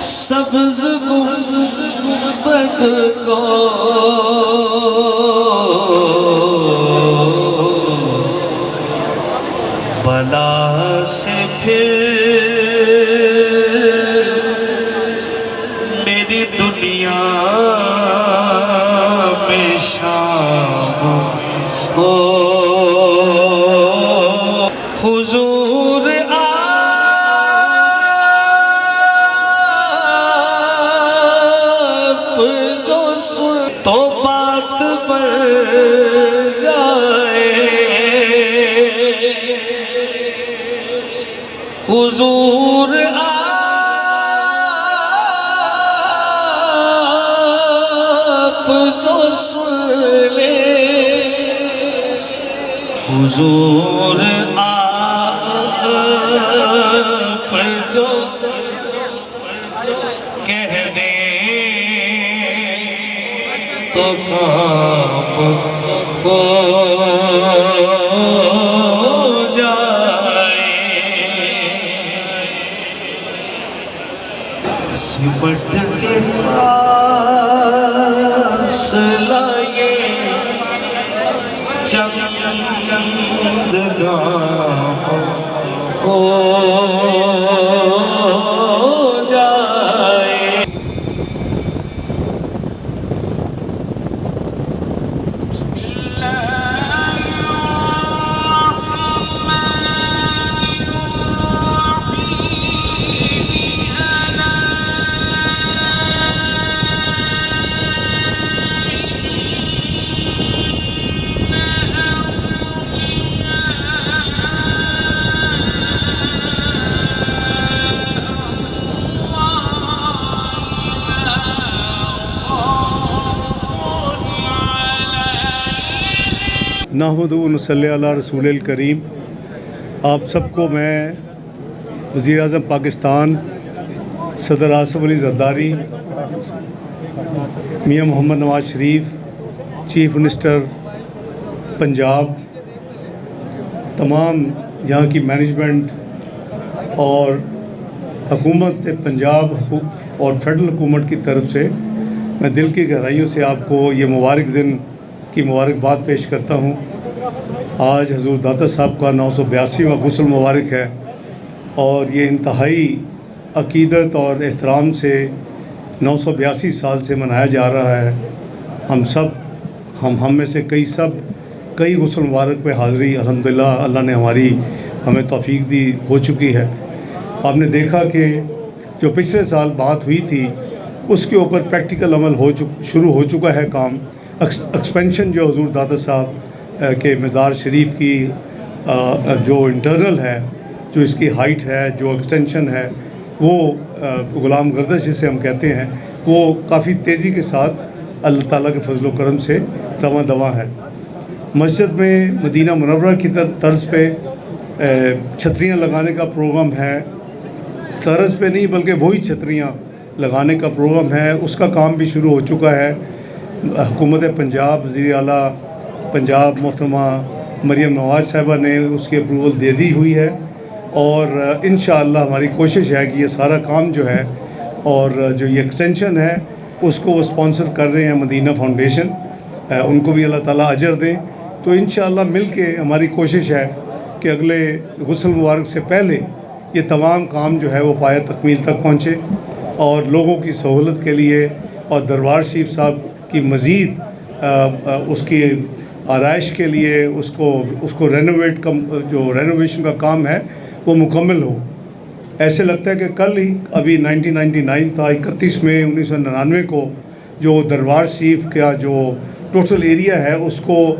سبز گنبد کو بلا سے پھر میری دنیا میں شام ہو حضور آپ جو سن تو بات بڑھ جائے حضور آپ جو سن لے حضور آپ جو کہہ دیں تو کام ہو جائے سمٹ کے فاصلہ یہ چند گام ہو جائے نحمد و نصلی علی رسول الکریم۔ آپ سب کو میں وزیر اعظم پاکستان صدر آصف علی زرداری، میاں محمد نواز شریف، چیف منسٹر پنجاب، تمام یہاں کی مینجمنٹ اور حکومت پنجاب اور فیڈرل حکومت کی طرف سے میں دل کی گہرائیوں سے آپ کو یہ مبارک دن کی مبارکباد پیش کرتا ہوں۔ آج حضور داتا صاحب کا 982واں غسل مبارک ہے اور یہ انتہائی عقیدت اور احترام سے 982 سال سے منایا جا رہا ہے۔ ہم میں سے کئی غسل مبارک پہ حاضری الحمدللہ اللہ نے ہمیں توفیق دی ہو چکی ہے۔ آپ نے دیکھا کہ جو پچھلے سال بات ہوئی تھی اس کے اوپر پریکٹیکل عمل شروع ہو چکا ہے کام۔ ایکسپینشن جو حضور داتا صاحب کے مزار شریف کی جو انٹرنل ہے، جو اس کی ہائٹ ہے، جو ایکسٹینشن ہے، وہ غلام گردش جسے ہم کہتے ہیں، وہ کافی تیزی کے ساتھ اللہ تعالیٰ کے فضل و کرم سے رواں دواں ہے۔ مسجد میں مدینہ منورہ کی طرز پہ چھتریاں لگانے کا پروگرام ہے، طرز پہ نہیں بلکہ وہی چھتریاں لگانے کا پروگرام ہے، اس کا کام بھی شروع ہو چکا ہے۔ حکومت پنجاب، وزیر اعلیٰ پنجاب محترمہ مریم نواز صاحبہ نے اس کی اپروول دے دی ہوئی ہے اور انشاءاللہ ہماری کوشش ہے کہ یہ سارا کام جو ہے اور جو یہ ایکسٹینشن ہے اس کو وہ اسپانسر کر رہے ہیں مدینہ فاؤنڈیشن، ان کو بھی اللہ تعالیٰ اجر دیں۔ تو انشاءاللہ مل کے ہماری کوشش ہے کہ اگلے غسل مبارک سے پہلے یہ تمام کام جو ہے وہ پایہ تکمیل تک پہنچے اور لوگوں کی سہولت کے لیے اور دربار شریف صاحب کی مزید اس کی آرائش کے لیے اس کو رینوویشن کا کام ہے وہ مکمل ہو۔ ایسے لگتا ہے کہ کل ہی ابھی 1999 تھا، 31 مئی 1999 کو جو دربار شریف کا جو ٹوٹل ایریا ہے اس کو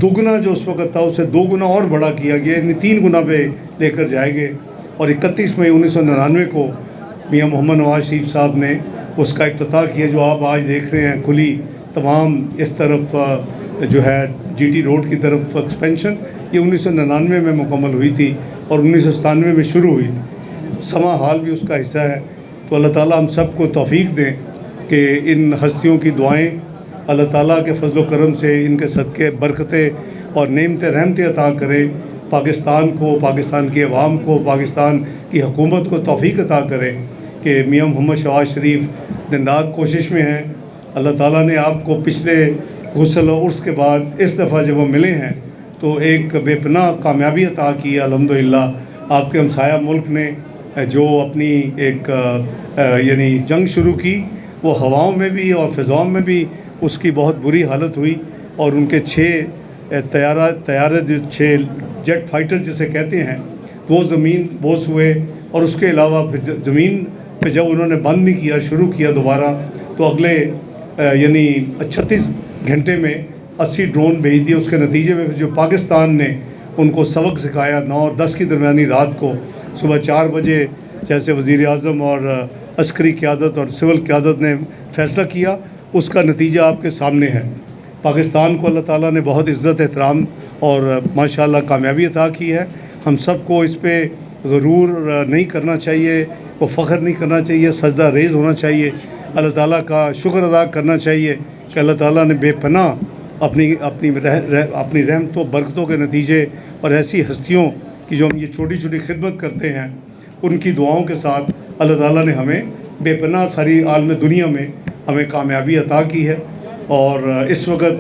دگنا جو اس وقت تھا اسے 2 گنا اور بڑا کیا گیا، یعنی 3 گنا پہ لے کر جائے گے۔ اور 31 مئی 1999 کو میاں محمد نواز شریف صاحب نے اس کا افتتاح کیا، جو آپ آج دیکھ رہے ہیں کھلی تمام اس طرف جو ہے جی ٹی روڈ کی طرف ایکسپینشن، یہ 1999 میں مکمل ہوئی تھی اور 1997 میں شروع ہوئی تھی۔ سما حال بھی اس کا حصہ ہے۔ تو اللہ تعالیٰ ہم سب کو توفیق دیں کہ ان ہستیوں کی دعائیں اللہ تعالیٰ کے فضل و کرم سے ان کے صدقے برکتیں اور نعمتیں رحمتیں عطا کرے، پاکستان کو، پاکستان کی عوام کو، پاکستان کی حکومت کو توفیق عطا کرے کہ میاں محمد शहबाज शरीफ दिन रात कोशिश में हैं। अल्लाह ताला ने आपको पिछले गुस्ल और उर्स के बाद इस दफ़ा जब वो मिले हैं तो एक बेपनाह कामयाबी अता की है अल्हम्दुलिल्लाह। आपके हमसाया मुल्क ने जो अपनी एक यानी जंग शुरू की, वो हवाओं में भी और फ़िज़ाओं में भी उसकी बहुत बुरी हालत हुई और उनके 6 तैयारे जो 6 जेट फाइटर जिसे कहते हैं वो ज़मीन बोस हुए। और उसके अलावा फिर ज़मीन पे जब उन्होंने बंद नहीं किया, शुरू किया दोबारा, तो अगले यानी 36 घंटे में 80 ड्रोन भेज दिए। उसके नतीजे में फिर जो पाकिस्तान ने उनको सबक सिखाया 9 और 10 की दरमियानी रात को सुबह 4 बजे, जैसे वज़ीर आज़म और अस्करी क़यादत और सिविल क़यादत ने फ़ैसला किया, उसका नतीजा आपके सामने है। पाकिस्तान को अल्लाह ताला ने बहुत इज़्ज़त एहतराम और माशाअल्लाह कामयाबी अता की है। हम सबको इस पे गरूर नहीं करना चाहिए, वो फ़ख्र नहीं करना चाहिए, सजदा रेज़ होना चाहिए, अल्लाह ताला का शुक्र अदा करना चाहिए कि अल्लाह ताला ने बेपनाह अपनी रहमतों बरकतों के नतीजे और ऐसी हस्तियों की जो हम ये छोटी छोटी खिदमत करते हैं, उनकी दुआओं के साथ अल्लाह ताला ने हमें बेपनाह सारी आलम दुनिया में हमें कामयाबी अता की है। और इस वक्त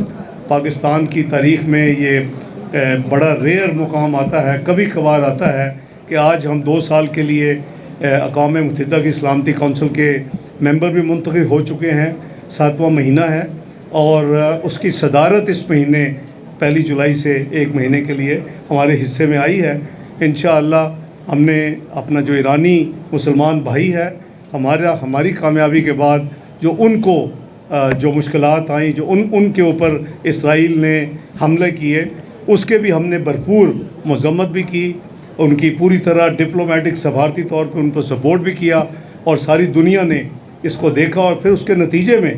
पाकिस्तान की तारीख़ में ये बड़ा रेयर मुकाम आता है, कभी कभार आता है कि आज हम 2 साल के लिए अक़वाम मुत्तहिदा की सलामती कौंसिल के मेंबर भी मुंतखब हो चुके हैं। 7वां महीना है और उसकी सदारत इस महीने 1 जुलाई से 1 महीने के लिए हमारे हिस्से में आई है। इंशाअल्लाह हमने अपना जो ईरानी मुसलमान भाई है, हमारी कामयाबी के बाद जो उनको जो मुश्किलात आई, जो उनके ऊपर इसराइल ने हमले किए, उसके भी हमने भरपूर मज़म्मत भी की, उनकी पूरी तरह डिप्लोमेटिक सफारती तौर पर उन पर सपोर्ट भी किया और सारी दुनिया ने इसको देखा। और फिर उसके नतीजे में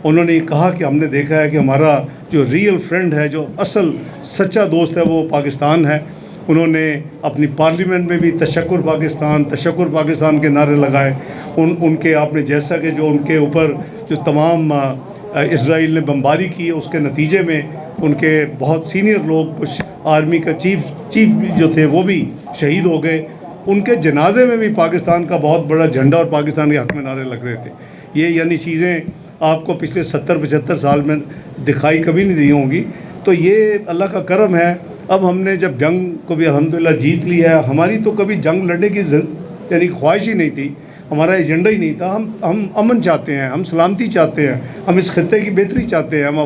उन्होंने ये कहा कि हमने देखा है कि हमारा जो रियल फ्रेंड है, जो असल सच्चा दोस्त है, वो पाकिस्तान है। उन्होंने अपनी पार्लियामेंट में भी तशक्कुर पाकिस्तान के नारे लगाए। उनके आपने जैसा कि जो उनके ऊपर जो तमाम इसराइल ने बमबारी की, उसके नतीजे में उनके बहुत सीनियर लोग, कुछ आर्मी का चीफ जो थे वो भी शहीद हो गए। उनके जनाजे में भी पाकिस्तान का बहुत बड़ा झंडा और पाकिस्तान के हक़ में नारे लग रहे थे। ये यानी चीज़ें आपको पिछले 70-75 साल में दिखाई कभी नहीं दी होंगी। तो ये अल्लाह का करम है। अब हमने जब जंग को भी अल्हम्दुलिल्लाह जीत लिया है। हमारी तो कभी जंग लड़ने की यानी ख्वाहिश ही नहीं थी, हमारा एजेंडा ही नहीं था। हम अमन चाहते हैं, हम सलामती चाहते हैं, हम इस खत्ते की बेहतरी चाहते हैं, हम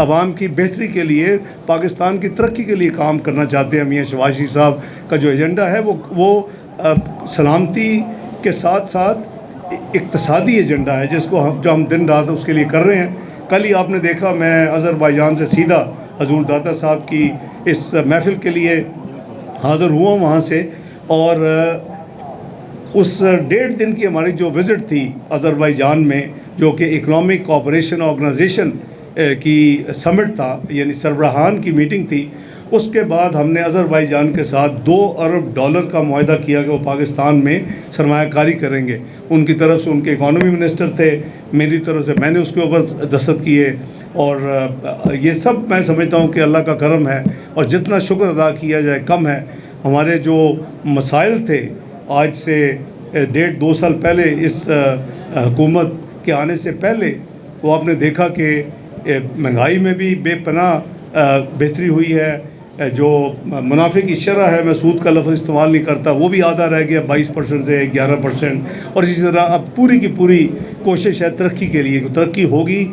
आवाम की बेहतरी के लिए, पाकिस्तान की तरक्की के लिए काम करना चाहते हैं। मियाँ शहबाज शरीफ साहब का जो एजेंडा है वो सलामती के साथ साथ इक़्तिसादी एजेंडा है, जो हम दिन रात उसके लिए कर रहे हैं। कल ही आपने देखा, मैं अज़रबैजान से सीधा हजूर दाता साहब की इस महफ़िल के लिए हाज़िर हुआ वहाँ से, और उस 1.5 दिन की हमारी जो विज़िट थी अज़रबैजान में, जो कि इकनॉमिक कोऑपरेशन ऑर्गेनाइजेशन की समिट था, यानी सरबराहान की मीटिंग थी। उसके बाद हमने अज़रबैजान के साथ $2 अरब का मुआहदा किया कि वो पाकिस्तान में सरमायाकारी करेंगे। उनकी तरफ से उनके इकॉनमी मिनिस्टर थे, मेरी तरफ से मैंने उसके ऊपर दस्तखत किए। और ये सब मैं समझता हूँ कि अल्लाह का करम है, और जितना शुक्र अदा किया जाए कम है। हमारे जो मसाइल थे आज से 1.5-2 साल पहले, इस हुकूमत के आने से पहले, वो आपने देखा कि महंगाई में भी बेपनाह बेहतरी हुई है। जो मुनाफे की शरह है, मैं सूद का लफ्ज़ इस्तेमाल नहीं करता, वो भी आधा रह गया 22% से 11%। और इसी तरह अब पूरी की पूरी कोशिश है तरक्की के लिए, तरक्की होगी